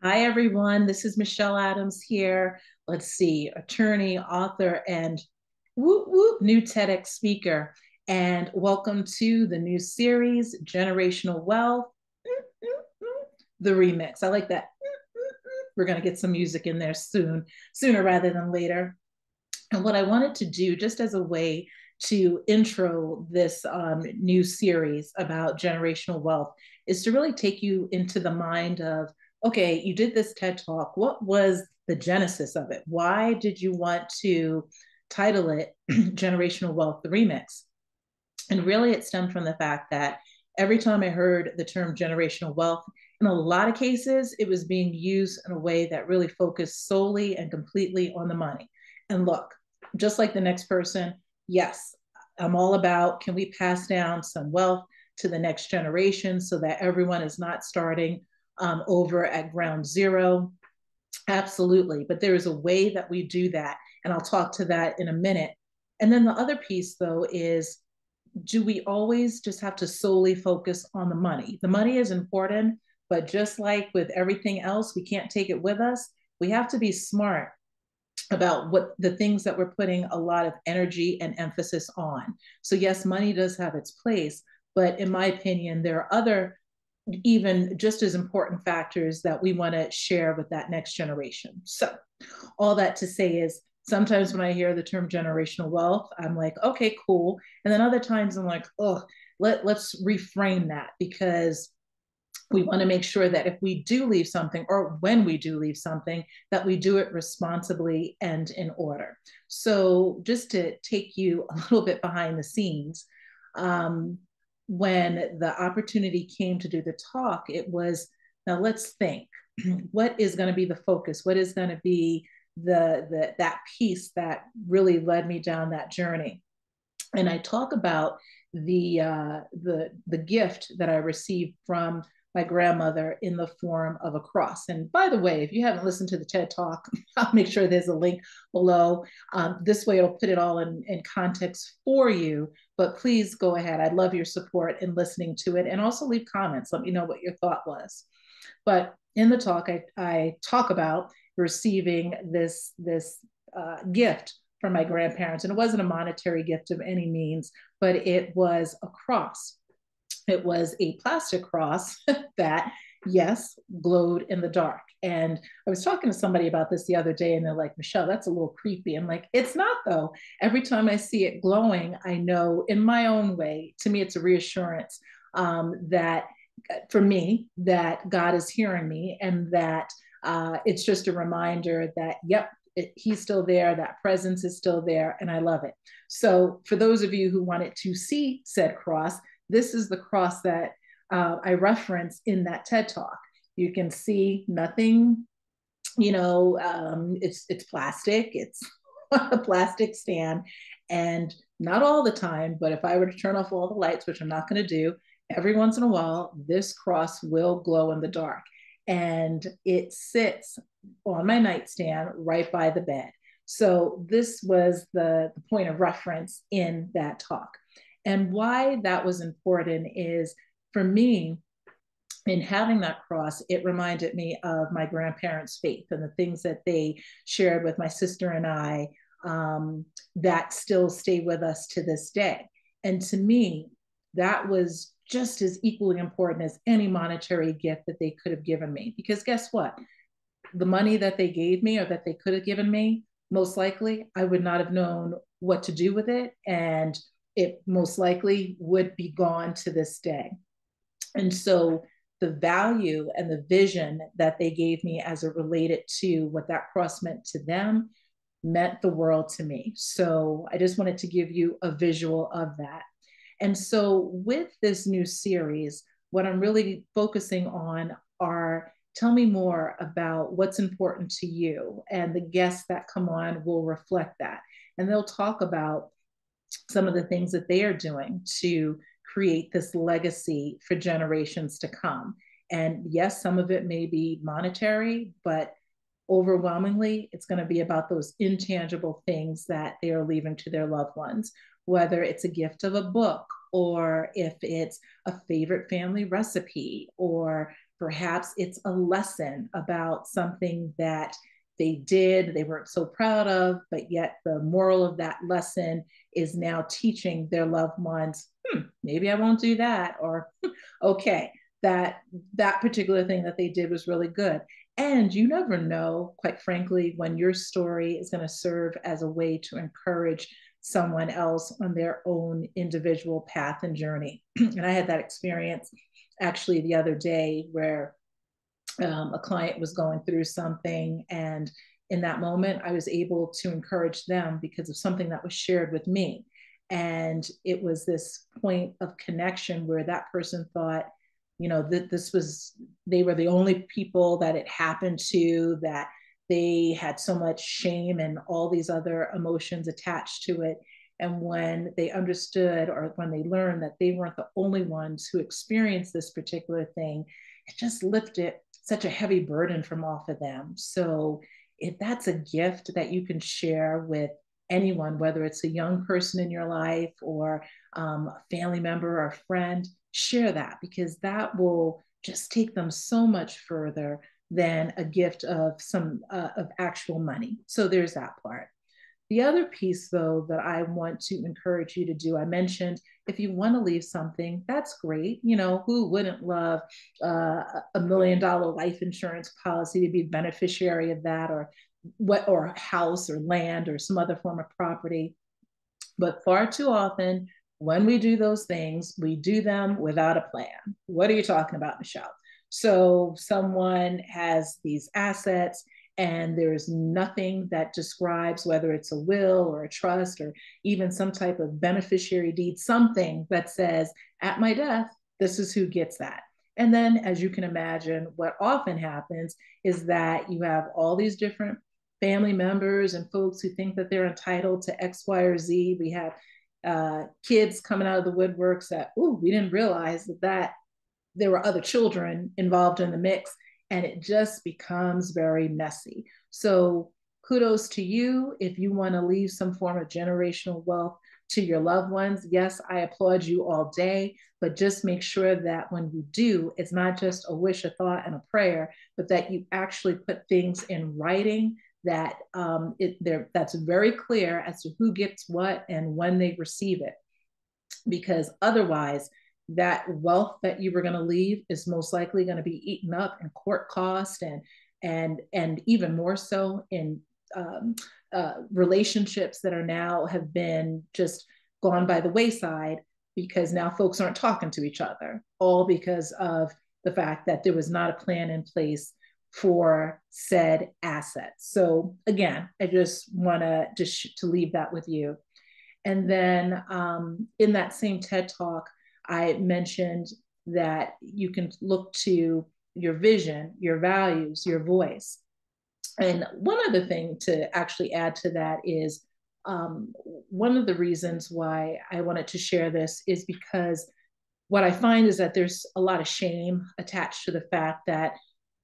Hi, everyone. This is Michelle Adams here. Let's see, attorney, author, and whoop, whoop, new TEDx speaker. And welcome to the new series, Generational Wealth, the remix. I like that. We're going to get some music in there soon, sooner rather than later. And what I wanted to do, just as a way to intro this new series about generational wealth, is to really take you into the mind of, okay, you did this TED Talk. What was the genesis of it? Why did you want to title it Generational Wealth, the Remix? And really, it stemmed from the fact that every time I heard the term generational wealth, in a lot of cases, it was being used in a way that really focused solely and completely on the money. And look, just like the next person, yes, I'm all about can we pass down some wealth to the next generation so that everyone is not starting over at ground zero? Absolutely. But there is a way that we do that. And I'll talk to that in a minute. And then the other piece, though, is do we always just have to solely focus on the money? The money is important, but just like with everything else, we can't take it with us. We have to be smart about what the things that we're putting a lot of energy and emphasis on. So, yes, money does have its place, but in my opinion, there are other even just as important factors that we want to share with that next generation. So, all that to say is sometimes when I hear the term generational wealth, I'm like, okay, cool. And then other times I'm like, oh, let's reframe that because we want to make sure that if we do leave something or when we do leave something, that we do it responsibly and in order. So just to take you a little bit behind the scenes, um, when the opportunity came to do the talk, it was now let's think what is going to be the focus? What is going to be the that piece that really led me down that journey? And I talk about the gift that I received from my grandmother in the form of a cross. And by the way, if you haven't listened to the TED Talk, I'll make sure there's a link below. This way, it'll put it all in context for you. But please go ahead. I'd love your support in listening to it, and also leave comments. Let me know what your thought was. But in the talk, I talk about receiving this gift from my grandparents. And it wasn't a monetary gift of any means, but it was a cross. It was a plastic cross that, yes, glowed in the dark. And I was talking to somebody about this the other day, and they're like, Michelle, that's a little creepy. I'm like, it's not, though. Every time I see it glowing, I know in my own way, to me, it's a reassurance that for me, that God is hearing me and that it's just a reminder that, yep, he's still there, that presence is still there, and I love it. So, for those of you who wanted to see said cross, this is the cross that I reference in that TED Talk. You can see nothing, it's plastic, it's a plastic stand, and not all the time, but if I were to turn off all the lights, which I'm not going to do, every once in a while, this cross will glow in the dark. And it sits on my nightstand right by the bed. So this was the point of reference in that talk. And why that was important is for me, in having that cross, it reminded me of my grandparents' faith and the things that they shared with my sister and I that still stay with us to this day. And to me, that was just as equally important as any monetary gift that they could have given me. Because guess what? The money that they gave me or that they could have given me, most likely I would not have known what to do with it. And it most likely would be gone to this day. And so the value and the vision that they gave me as it related to what that cross meant to them meant the world to me. So I just wanted to give you a visual of that. And so with this new series, what I'm really focusing on are tell me more about what's important to you. And the guests that come on will reflect that. And they'll talk about some of the things that they are doing to create this legacy for generations to come. And yes, some of it may be monetary, but overwhelmingly, it's going to be about those intangible things that they are leaving to their loved ones, whether it's a gift of a book or if it's a favorite family recipe or Perhaps it's a lesson about something that they weren't so proud of, but yet the moral of that lesson is now teaching their loved ones, maybe I won't do that, or okay, that particular thing that they did was really good. And you never know, quite frankly, when your story is going to serve as a way to encourage someone else on their own individual path and journey. And I had that experience actually the other day where a client was going through something. And in that moment, I was able to encourage them because of something that was shared with me. And it was this point of connection where that person thought, that this was, they were the only people that it happened to, that they had so much shame and all these other emotions attached to it. And when they understood, or when they learned that they weren't the only ones who experienced this particular thing, it just lifted such a heavy burden from off of them. So if that's a gift that you can share with anyone, whether it's a young person in your life or a family member or a friend, share that, because that will just take them so much further than a gift of some of actual money. So there's that part. The other piece, though, that I want to encourage you to do, I mentioned if you want to leave something, that's great. Who wouldn't love $1 million life insurance policy to be a beneficiary of that, or a house or land or some other form of property? But far too often, when we do those things, we do them without a plan. What are you talking about, Michelle? So someone has these assets and there's nothing that describes whether it's a will or a trust or even some type of beneficiary deed, something that says, at my death, this is who gets that. And then, as you can imagine, what often happens is that you have all these different family members and folks who think that they're entitled to X, Y, or Z. We have kids coming out of the woodworks that, oh, we didn't realize that there were other children involved in the mix, and it just becomes very messy. So kudos to you if you want to leave some form of generational wealth to your loved ones. Yes, I applaud you all day, but just make sure that when you do, it's not just a wish, a thought, and a prayer, but that you actually put things in writing that that's very clear as to who gets what and when they receive it. Because otherwise, that wealth that you were going to leave is most likely going to be eaten up in court cost, and even more so in relationships that are now have been just gone by the wayside, because now folks aren't talking to each other, all because of the fact that there was not a plan in place for said assets. So again, I just want to leave that with you. And then in that same TED Talk, I mentioned that you can look to your vision, your values, your voice. And one other thing to actually add to that is one of the reasons why I wanted to share this is because what I find is that there's a lot of shame attached to the fact that,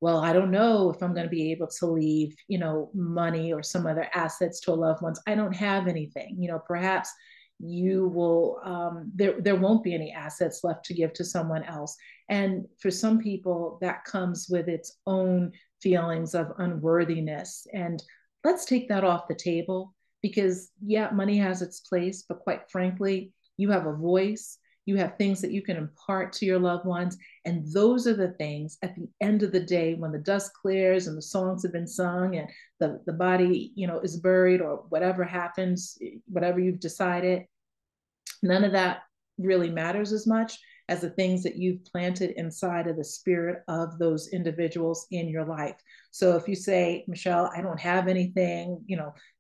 well, I don't know if I'm going to be able to leave, money or some other assets to a loved ones. I don't have anything. Perhaps you will, there won't be any assets left to give to someone else. And for some people, that comes with its own feelings of unworthiness. And let's take that off the table, because yeah, money has its place, but quite frankly, you have a voice. You have things that you can impart to your loved ones. And those are the things at the end of the day, when the dust clears and the songs have been sung and the body, is buried, or whatever happens, whatever you've decided, none of that really matters as much as the things that you've planted inside of the spirit of those individuals in your life. So if you say, Michelle, I don't have anything,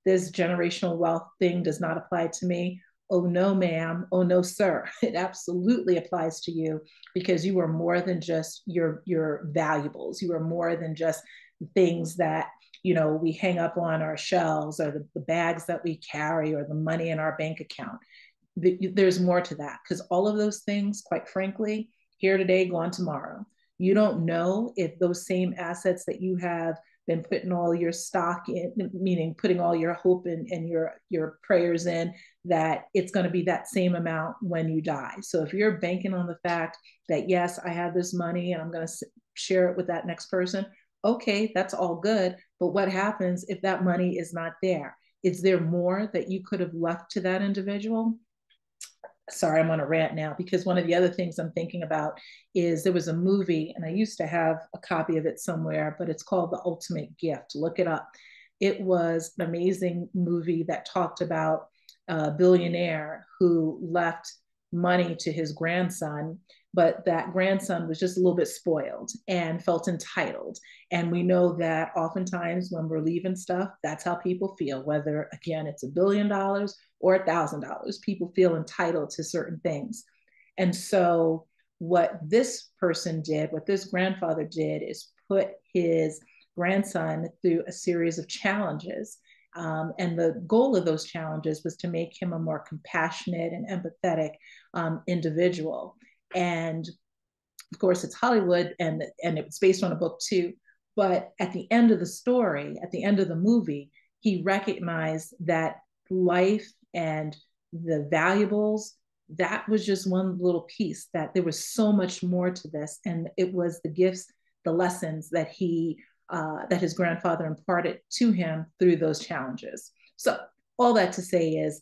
this generational wealth thing does not apply to me. Oh no, ma'am. Oh no, sir. It absolutely applies to you, because you are more than just your valuables. You are more than just things that we hang up on our shelves, or the bags that we carry, or the money in our bank account. There's more to that, because all of those things, quite frankly, here today, gone tomorrow. You don't know if those same assets that you have been putting all your stock in, meaning putting all your hope and your prayers in, that it's going to be that same amount when you die. So if you're banking on the fact that, yes, I have this money and I'm going to share it with that next person, okay, that's all good. But what happens if that money is not there? Is there more that you could have left to that individual? Sorry, I'm on a rant now, because one of the other things I'm thinking about is there was a movie, and I used to have a copy of it somewhere, but it's called The Ultimate Gift. Look it up. It was an amazing movie that talked about a billionaire who left money to his grandson, but that grandson was just a little bit spoiled and felt entitled. And we know that oftentimes when we're leaving stuff, that's how people feel, whether, again, it's $1 billion or $1,000. People feel entitled to certain things. And so, what this person did, what this grandfather did, is put his grandson through a series of challenges. And the goal of those challenges was to make him a more compassionate and empathetic individual. And of course, it's Hollywood, and it's based on a book too. But at the end of the story, at the end of the movie, he recognized that life and the valuables, that was just one little piece, that there was so much more to this. And it was the gifts, the lessons that that his grandfather imparted to him through those challenges. So all that to say is,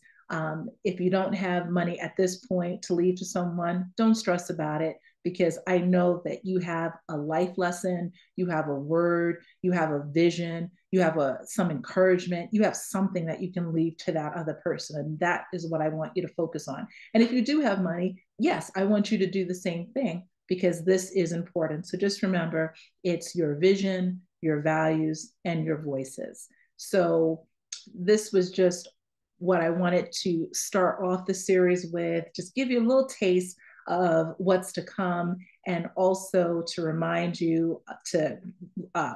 if you don't have money at this point to leave to someone, don't stress about it, because I know that you have a life lesson, you have a word, you have a vision, you have some encouragement, you have something that you can leave to that other person. And that is what I want you to focus on. And if you do have money, yes, I want you to do the same thing, because this is important. So just remember, it's your vision, your values, and your voices. So this was just what I wanted to start off the series with, just give you a little taste of what's to come, and also to remind you to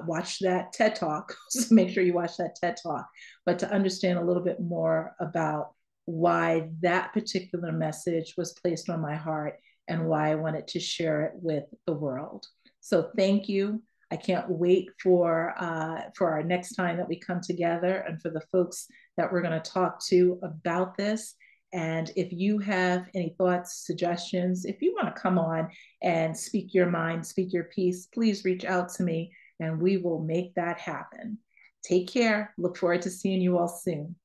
watch that TED Talk. So make sure you watch that TED Talk, but to understand a little bit more about why that particular message was placed on my heart and why I wanted to share it with the world. So thank you. I can't wait for our next time that we come together, and for the folks that we're going to talk to about this. And if you have any thoughts, suggestions, if you want to come on and speak your mind, speak your piece, please reach out to me and we will make that happen. Take care. Look forward to seeing you all soon.